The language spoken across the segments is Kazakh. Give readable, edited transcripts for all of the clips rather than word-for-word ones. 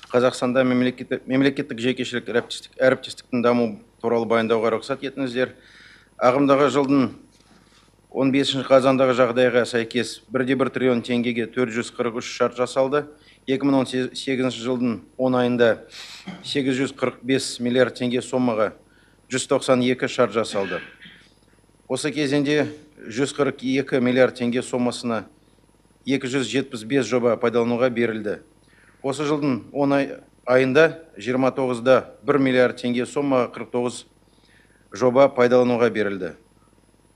Қазақстанда мемлекеттік жекешелік әріптестіктің даму туралы баяндауға рұқсат етіңіздер. Ағымдағы жылдың 15 қазандағы жағдайға сәйкес 1,1 триллион теңгеге 443 шарт жасалды. 2018 жылдың 10 айында 845 миллиард теңге сомаға 192 шарт жасалды. Осы кезеңде 142 миллиард теңге сомасына 275 жоба пайдалануға берілді. Осы жылдың 10 айында 29-да 1 миллиард теңге сомаға 49 жоба пайдалануға берілді.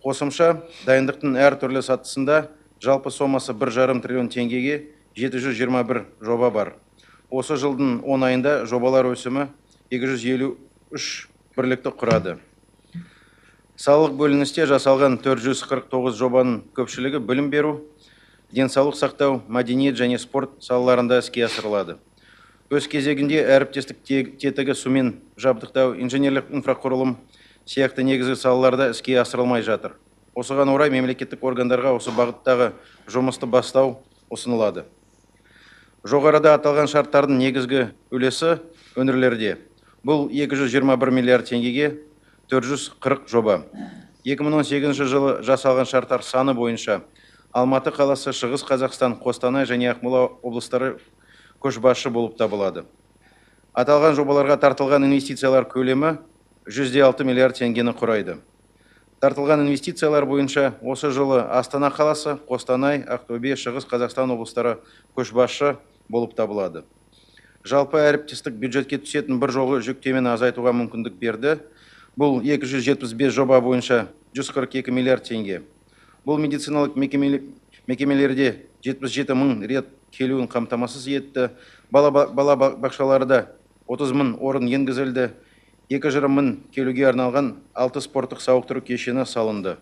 Қосымша дайындықтың әр түрлі сатысында жалпы сомасы 1,5 триллион теңгеге 721 жоба бар. Осы жылдың 10 айында жобалар өсімі 253 бірлікті құрады. Салық бөліністе жасалған 449 жобаның көпшілігі білім беру, денсаулық сақтау, мәдениет және спорт салаларында іске асырылады. Өз кезегінде әріптестік тетігі сумен жабдықтау, инженерлік инфрақұрылым сияқты негізгі салаларда іске асырылмай жатыр. Осыған орай мемлекеттік органдарға осы бағыттағы жұмысты бастау ұсынылады. Жоғарыда аталған шарттардың негізгі үлесі өңірлерде. Бұл 221 миллиард теңгеге 440 жоба. 2018 жылы жасалған шарттар саны бойынша Алматы қаласы, Шығыс Қазақстан, Қостанай және Ақмола облыстары көшбасшы болып табылады. Аталған жобаларға тартылған инвестициялар көлемі 106 миллиард теңгені құрайды. Тартылған инвестициялар бойынша осы жылы Астана қаласы, Қостанай, Ақтөбе, Шығыс Қазақстан облыстары көшбасшы болып табылады. Жалпы әріптестік бюджетке түсетін бір жолғы жүктемені азайтуға мүмкіндік берді. Бұл 275 жоба бойынша 142 миллиард теңге. Бұл медициналық мекемелерде 77 мың рет келуін қамтамасыз етті. Бала бақшаларда 30 мың орын енгізілді. 2,5 мың келуге арналған 6 спорттық сауықтыру кешені салынды.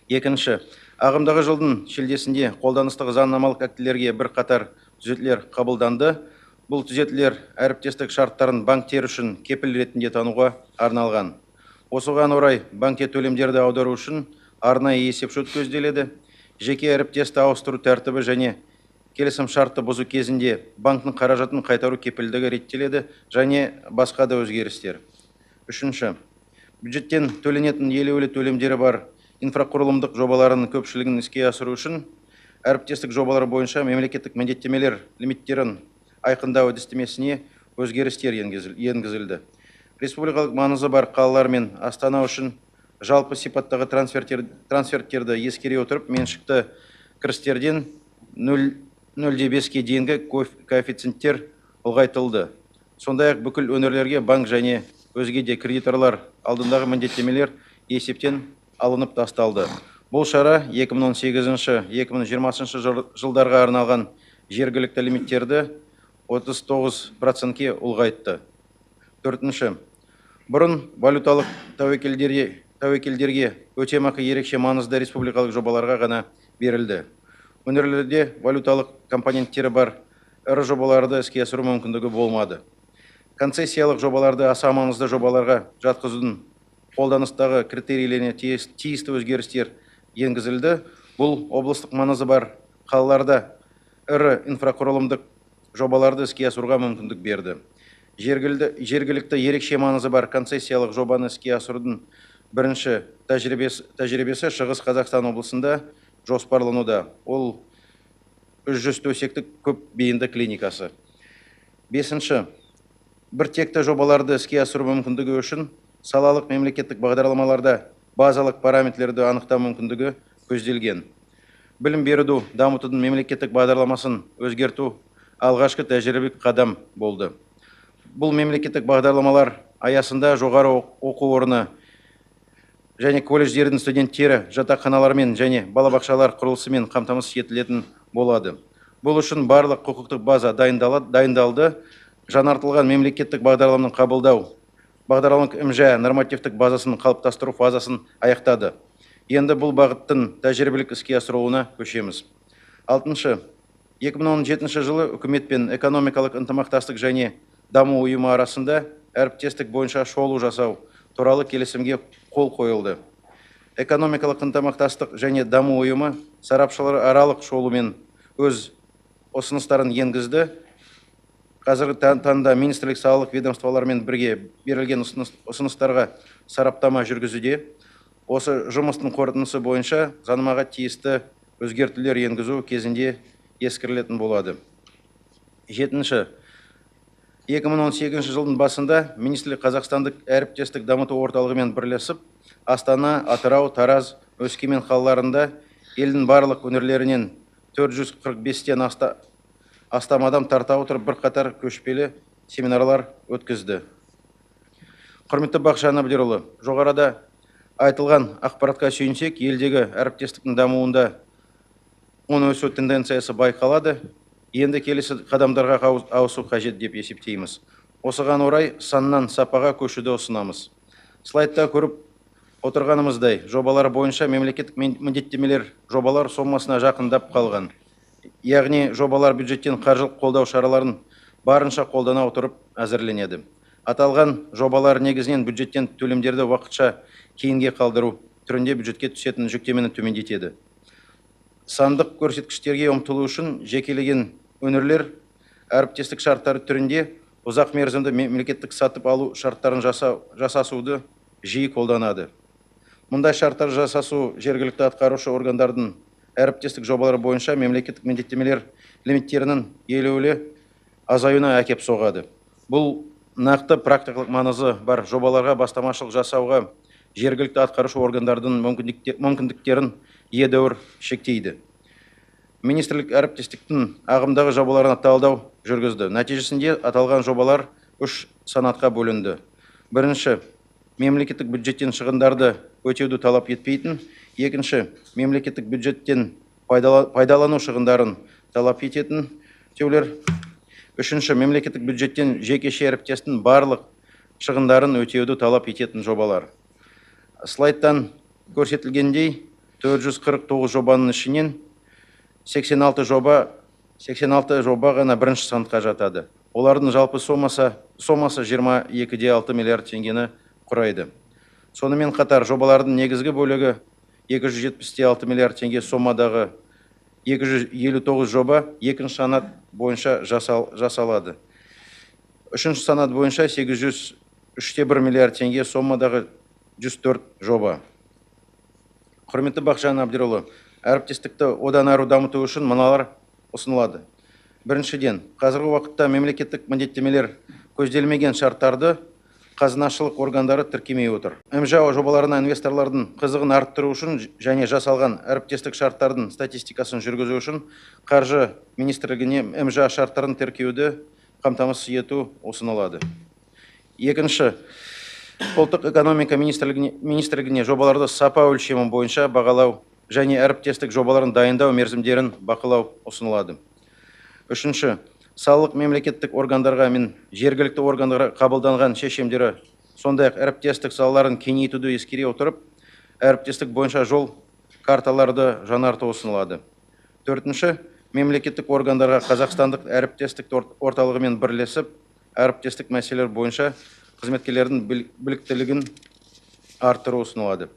Екінші, ағымдағы жылдың шілдесінде қолданыстағы заңнамалық актілерге бір қатар түзетулер қабылданды. Бұл түзетулер әріптестік шарттарын банктер үшін кепіл ретінде тануға арналған. Осыған орай банкке төлемдерді аудару үшін арнайы есепшот көзделеді. Жеке әріптесті ауыстыру тәртібі және келісім шартты бұзу кезінде банктың қаражатын қайтару кепілдігі реттеледі және басқа да өзгерістер. Үшінші, бюджеттен төленетін елеулі төлемдері бар инфрақұрылымдық жобаларының көпшілігін іске асыру үшін әріптестік жобалар бойынша мемлекеттік міндеттемелер лимиттерін айқындау әдістемесіне өзгерістер енгізілді. Республикалық маңызы бар қалалар мен Астана үшін жалпы сипаттағы трансферттерді ескере отырып, меншікті кірістерден 0,5-ке дейінгі коэффициенттер ұлғайтылды. Сондай-ақ бүкіл өңірлерге банк және өзге де кредиторлар алдындағы міндеттемелер есептен алынып тасталды. Бұл шара 2018-2020 жылдарға арналған жергілікті лимиттерді 39%-ке ұлғайтты. Төртінші, бұрын валюталық тәуекелдерге өтемақы ерекше маңызды республикалық жобаларға ғана берілді. Өңірлерде валюталық компоненттері бар ірі жобаларды іске асыру мүмкіндігі болмады. Концессиялық жобаларды аса маңызды жобаларға жатқызудың қолданыстағы критерийлеріне тиісті өзгерістер енгізілді. Бұл облыстық маңызы бар қалаларда ірі инфрақұрылымдық жобаларды іске асыруға мүмкіндік берді. Жергілікті ерекше маңызы бар концессиялық жобаны іске асырудың бірінші тәжірибесі Шығыс Қазақстан облысында жоспарлануда. Ол 300 төсектік көп бейінді клиникасы. Бесінші, бір текті жобаларды іске асыру мүмкіндігі үшін салалық мемлекеттік бағдарламаларда базалық параметрлерді анықтау мүмкіндігі көзделген. Білім беруді дамытудың мемлекеттік бағдарламасын өзгерту алғашқы тәжірибелік қадам болды. Бұл мемлекеттік бағдарламалар аясында жоғары оқу орны және колледждердің студенттері жатақханалармен және балабақшалар құрылысымен қамтамасыз етілетін болады. Бұл үшін барлық құқықтық база дайындалды. Жаңартылған мемлекеттік бағдарламаны қабылдау, бағдарламалық МЖ нормативтік базасын қалыптастыру фазасын аяқтады. Енді бұл бағыттың тәжірибелік іске асыруына көшеміз. Алтыншы, 2017 жылы үкімет пен экономикалық ынтымақтастық және даму ұйымы арасында әріптестік бойынша шолу жасау туралы келісімге қол қойылды. Экономикалық ынтымақтастық және даму ұйымы сарапшылар аралық шолумен өз ұсыныстарын енгізді. қазіргі таңда министрлік салалық ведомстволарымен бірге берілген ұсыныстарға сараптама жүргізуде. Осы жұмыстың қорытындысы бойынша заңнамаға тиісті өзгертулер енгізу кезінде ескерілетін болады. Жетінші. 2018 жылдың басында министрлік Қазақстандық әріптестік дамыту орталығымен бірлесіп, Астана, Атырау, Тараз, Өскемен қалаларында елдің барлық өңірлерінен 445-тен астам адам тарта отырып бірқатар көшпелі семинарлар өткізді. Құрметті Бақытжан Әбдірұлы, жоғарыда айтылған ақпаратқа сүйенсек, елдегі әріптестіктің дамуында оң өсу тенденциясы байқалады. Енді келесі қадамдарға ауысу қажет деп есептейміз. Осыған орай саннан сапаға көшуді ұсынамыз. Слайдта көріп отырғанымыздай, жобалар бойынша мемлекеттік міндеттемелер жобалар сомасына жақындап қалған. Яғни жобалар бюджеттен қаржылық қолдау шараларын барынша қолдана отырып әзірленеді. Аталған жобалар негізінен бюджеттен төлемдерді уақытша кейінге қалдыру түрінде бюджетке түсетін жүктемені төмендетеді. Сандық көрсеткіштерге ұмтылу үшін жекелеген өңірлер әріптестік шарттары түрінде ұзақ мерзімді мемлекеттік сатып алу шарттарын жасасуды жиі қолданады. Мұндай шарттар жасасу жергілікті атқарушы органдардың әріптестік жобалары бойынша мемлекеттік міндеттемелер лимиттерінің елеулі азаюына әкеп соғады. Бұл нақты практикалық маңызы бар жобаларға бастамашылық жасауға жергілікті атқарушы органдардың мүмкіндіктерін едәуір шектейді. Министрлік әріптестіктің ағымдағы жобаларына талдау жүргізді. Нәтижесінде аталған жобалар 3 санатқа бөлінді. Бірінші, мемлекеттік бюджеттен шығындарды өтеуді талап етпейтін. Екінші, мемлекеттік бюджеттен пайдалану шығындарын талап ететін теулер. Үшінші, мемлекеттік бюджеттен жекеше әріптестің барлық шығындарын өтеуді талап ететін жобалар. Слайдтан көрсетілгендей 449 жобаның ішінен 86 жоба ғана бірінші санатқа жатады. Олардың жалпы сомасы 22,6 миллиард теңгені құрайды. Сонымен қатар жобалардың негізгі бөлігі 276 миллиард теңге сомадағы 259 жоба екінші санат бойынша жасалады. Үшінші санат бойынша 803,1 миллиард теңге сомадағы 104 жоба. Құрметті Бақытжан Әбдірұлы, әріптестікті одан әрі дамыту үшін мыналар ұсынылады. Біріншіден, қазіргі уақытта мемлекеттік міндеттемелер көзделмеген шарттарды қазынашылық органдары тіркемей отыр. МЖА жобаларына инвесторлардың қызығын арттыру үшін және жасалған әріптестік шарттардың статистикасын жүргізу үшін қаржы министрлігіне МЖА шарттарын тіркеуді қамтамасыз ету ұсынылады. Екінші, ұлттық экономика министрлігіне жобаларды сапа өлшемі бойынша бағалау және әріптестік жобаларын дайындау мерзімдерін бақылау ұсынылады. Үшінші, салық мемлекеттік органдарға мен жергілікті органдарға қабылданған шешімдері, сондай-ақ әріптестік салаларын кеңейтуді ескере отырып, әріптестік бойынша жол карталарды жаңарту ұсынылады. Төртінші, мемлекеттік органдарға Қазақстандық әріптестік орталығымен бірлесіп, әріптестік мәселелер бойынша қызметкерлердің біліктілігін арттыру ұсынылады.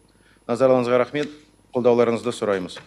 Назарларыңызға рахмет, қолдауларыңызды сұраймыз.